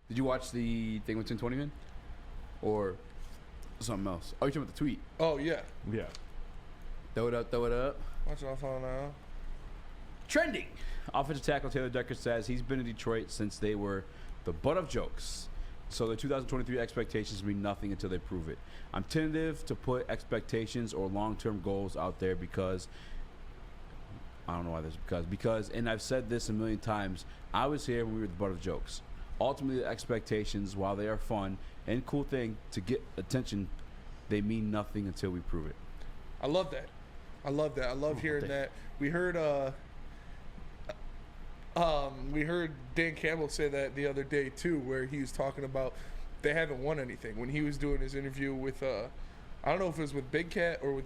Did you watch the thing with 1020 Man? Or something else? Oh, you're talking about the tweet. Oh, yeah. Yeah. Throw it up, throw it up. Watch my phone now. Trending. Offensive tackle Taylor Decker says he's been in Detroit since they were the butt of jokes. So the 2023 expectations mean nothing until they prove it. I'm tentative to put expectations or long-term goals out there because I don't know why this because and I've said this a million times, I was here when we were the butt of jokes. Ultimately, the expectations, while they are fun and cool thing to get attention, they mean nothing until we prove it. I love that. I love hearing that. We heard Dan Campbell say that the other day too, where he was talking about they haven't won anything when he was doing his interview with I don't know if it was with Big Cat or with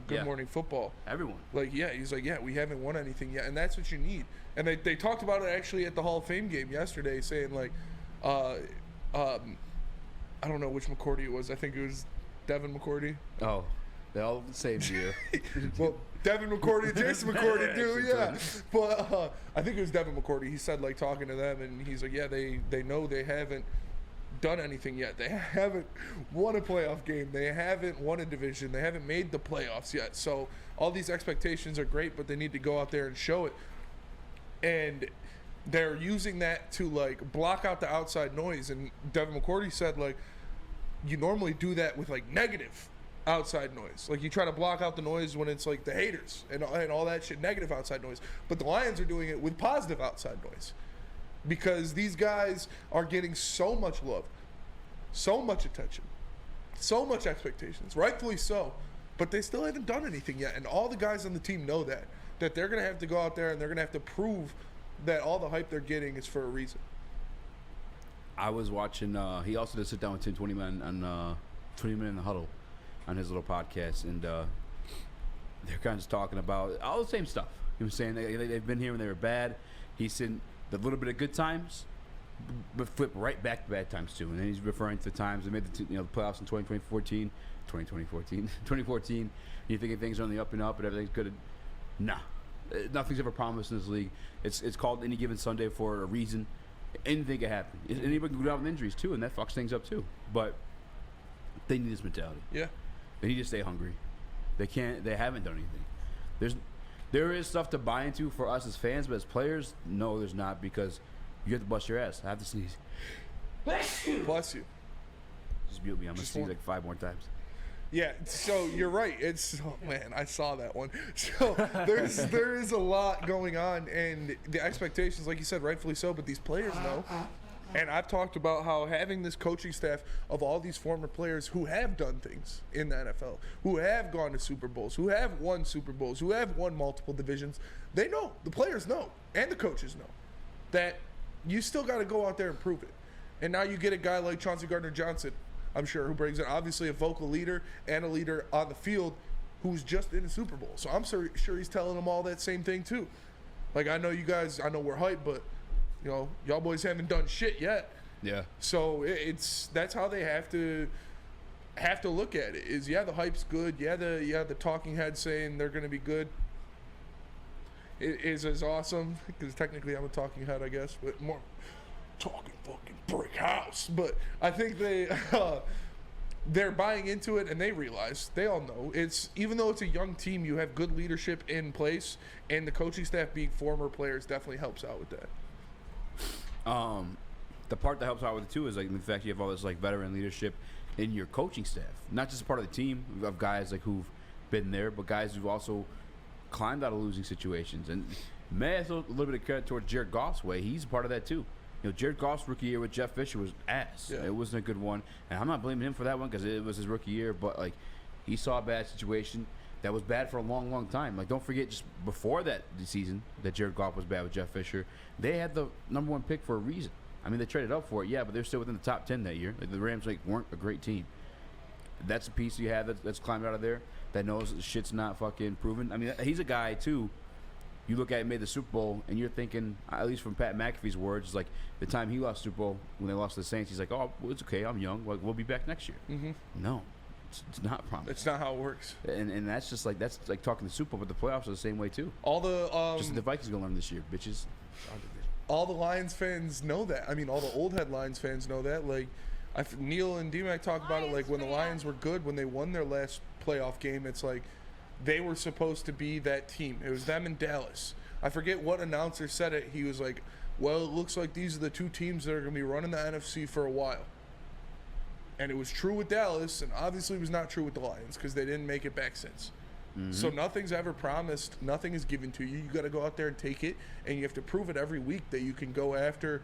Good Morning Football. Everyone. Like, yeah, he's like, yeah, we haven't won anything yet, and that's what you need. And they talked about it actually at the Hall of Fame game yesterday, saying like, I don't know which McCourty it was. I think it was Devin McCourty. Oh, they all the same year. Well, Devin McCourty, Jason McCourty, too, yeah. But I think it was Devin McCourty. He said, like, talking to them, and he's like, yeah, they know they haven't done anything yet. They haven't won a playoff game. They haven't won a division. They haven't made the playoffs yet. So all these expectations are great, but they need to go out there and show it. And they're using that to, like, block out the outside noise. And Devin McCourty said, like, you normally do that with, like, negative outside noise. Like, you try to block out the noise when it's like the haters and all that shit, negative outside noise. But the Lions are doing it with positive outside noise because these guys are getting so much love, so much attention, so much expectations, rightfully so. But they still haven't done anything yet. And all the guys on the team know that they're going to have to go out there and they're going to have to prove that all the hype they're getting is for a reason. I was watching, he also did sit down with 1020 Man on 20 Minute in the Huddle on his little podcast, and they're kind of just talking about all the same stuff. He was saying they've been here when they were bad. He said the little bit of good times, but flip right back to bad times too. And then he's referring to the times they made the playoffs in 2014. You're thinking things are on the up and up and everything's good. Nah, nothing's ever promised in this league. It's called any given Sunday for a reason. Anything can happen. Anybody can go down with injuries too, and that fucks things up too. But they need this mentality. Yeah. They need to stay hungry. They haven't done anything. There is stuff to buy into for us as fans, but as players, no, there's not, because you have to bust your ass. I have to sneeze. Bless you. Just mute me. I'm going to sneeze like 5 more times. Yeah, so you're right. Man, I saw that one. So there is a lot going on, and the expectations, like you said, rightfully so, but these players know. And I've talked about how having this coaching staff of all these former players who have done things in the NFL, who have gone to Super Bowls, who have won Super Bowls, who have won multiple divisions, they know, the players know, and the coaches know, that you still got to go out there and prove it. And now you get a guy like Chauncey Gardner-Johnson, I'm sure, who brings in obviously a vocal leader and a leader on the field who's just in the Super Bowl. So I'm sure he's telling them all that same thing too. Like, I know you guys, I know we're hyped, but you know, y'all boys haven't done shit yet. Yeah. So that's how they have to look at it. Is the hype's good. The talking heads saying they're going to be good. It is as awesome because technically I'm a talking head, I guess, but more talking fucking brick house. But I think they're buying into it, and they realize, they all know, it's, even though it's a young team, you have good leadership in place, and the coaching staff being former players definitely helps out with that. The part that helps out with it too is like the fact you have all this like veteran leadership in your coaching staff, not just part of the team of guys like who've been there, but guys who've also climbed out of losing situations. And may I throw a little bit of credit towards Jared Goff's way. He's part of that too. You know, Jared Goff's rookie year with Jeff Fisher was ass. Yeah. It wasn't a good one, and I'm not blaming him for that one because it was his rookie year. But like, he saw a bad situation that was bad for a long, long time. Like, don't forget, just before that season that Jared Goff was bad with Jeff Fisher, they had the number 1 pick for a reason. I mean, they traded up for it, yeah, but they're still within the top 10 that year. Like, the Rams weren't a great team. That's a piece you have that's climbed out of there that knows that shit's not fucking proven. I mean, he's a guy too. You look at him made the Super Bowl, and you're thinking, at least from Pat McAfee's words, like the time he lost Super Bowl when they lost to the Saints, he's like, "Oh, well, it's okay. I'm young. Like, we'll be back next year." Mm-hmm. No. It's not promised. It's not how it works. And that's just like talking the Super Bowl, but the playoffs are the same way too. All the just the Vikings are gonna learn this year, bitches. all the Lions fans know that. I mean, all the old head Lions fans know that. Like, Neil and D-Mac talk about it. Like, when the Lions were good, when they won their last playoff game, it's like they were supposed to be that team. It was them in Dallas. I forget what announcer said it. He was like, well, it looks like these are the two teams that are going to be running the NFC for a while. And it was true with Dallas, and obviously it was not true with the Lions because they didn't make it back since. Mm-hmm. So nothing's ever promised. Nothing is given to you. You got to go out there and take it, and you have to prove it every week that you can go after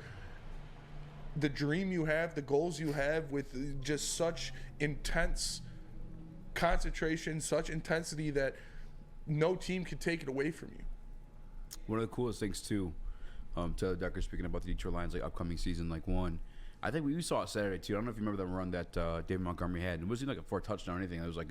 the dream you have, the goals you have with just such intense concentration, such intensity that no team can take it away from you. One of the coolest things, too, Taylor Decker speaking about the Detroit Lions, like, upcoming season, like, one. I think we saw it Saturday, too. I don't know if you remember that run that David Montgomery had. It wasn't like for a touchdown or anything. It was like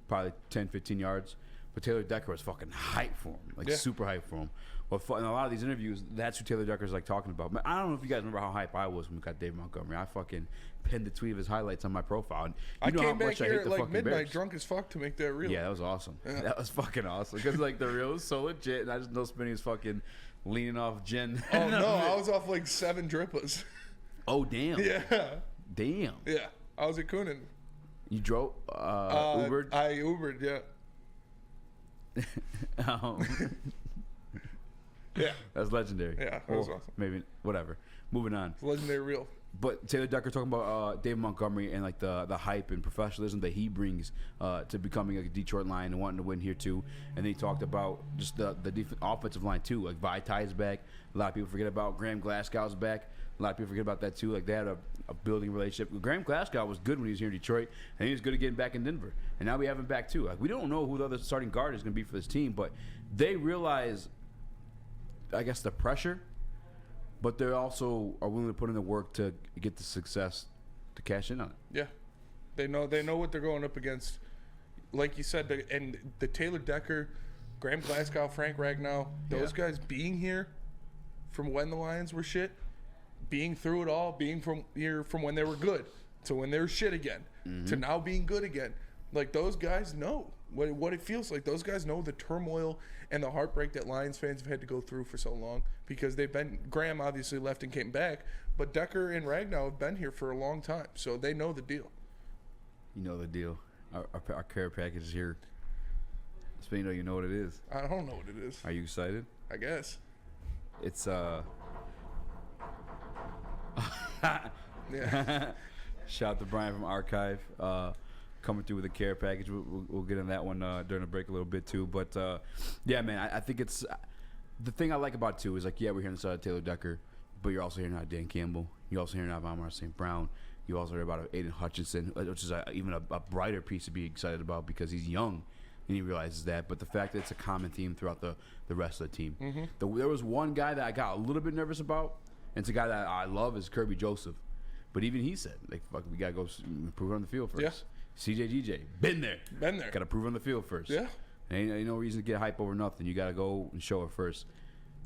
probably 10, 15 yards. But Taylor Decker was fucking hyped for him, like super hyped for him. Well, in a lot of these interviews, that's who Taylor Decker's like talking about. I don't know if you guys remember how hyped I was when we got David Montgomery. I fucking pinned the tweet of his highlights on my profile. And I came back here at like midnight, Bears. Drunk as fuck, to make that reel. Yeah, that was awesome. Yeah. That was fucking awesome because like the reel was so legit, and I just know Spinny was fucking leaning off gin. Oh no, I was off like 7 drippas. Oh damn. Yeah. Damn. Yeah, I was at Coonan. You drove Ubered? I Ubered, yeah. Yeah, that's legendary. Yeah, that was awesome. Maybe whatever. Moving on. It's legendary reel. But Taylor Decker talking about David Montgomery and like the hype and professionalism that he brings to becoming like a Detroit Lion and wanting to win here too. And then he talked about just the offensive line too. Like Vitai's back. A lot of people forget about Graham Glasgow's back. A lot of people forget about that too. Like they had a building relationship. Graham Glasgow was good when he was here in Detroit, and he was good at getting back in Denver. And now we have him back too. Like we don't know who the other starting guard is going to be for this team, but they realize, I guess, the pressure, but they also are willing to put in the work to get the success to cash in on it. Yeah, they know what they're going up against. Like you said, and the Taylor Decker, Graham Glasgow, Frank Ragnow, those guys being here from when the Lions were shit, being through it all, being from here from when they were good to when they were shit again, to now being good again. Like those guys know what it feels like. Those guys know the turmoil and the heartbreak that Lions fans have had to go through for so long because they've been. Graham obviously left and came back, but Decker and Ragnow have been here for a long time, so they know the deal. You know the deal. Our care package is here. Spino, you know what it is. I don't know what it is. Are you excited? I guess. It's yeah. Shout out to Brian from Archive coming through with a care package. We'll get in that one during the break a little bit too. But yeah, man, I think it's the thing I like about it too is like, yeah, we're hearing the side of Taylor Decker, but you're also hearing out Dan Campbell. You're also hearing out of Amar St. Brown. You also hear about Aiden Hutchinson, which is even a brighter piece to be excited about because he's young and he realizes that. But the fact that it's a common theme throughout the rest of the team. There was one guy that I got a little bit nervous about, and it's a guy that I love, is Kirby Joseph. But even he said, like, fuck, we got to go prove it on the field first. Yeah. CJ, been there. Got to prove it on the field first. Yeah. Ain't no reason to get hype over nothing. You got to go and show it first.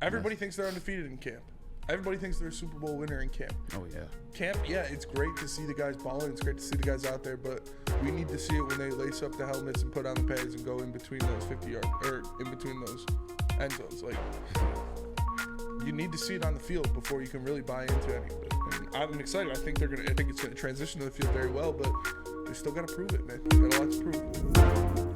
Everybody thinks they're undefeated in camp. Everybody thinks they're a Super Bowl winner in camp. Oh, yeah. Camp, yeah, it's great to see the guys balling. It's great to see the guys out there, but we need to see it when they lace up the helmets and put on the pads and go in between those 50-yard, or in between those end zones. Like, you need to see it on the field before you can really buy into any of it. And I'm excited. I think it's gonna transition to the field very well, but they still gotta prove it, man. Got a lot to prove.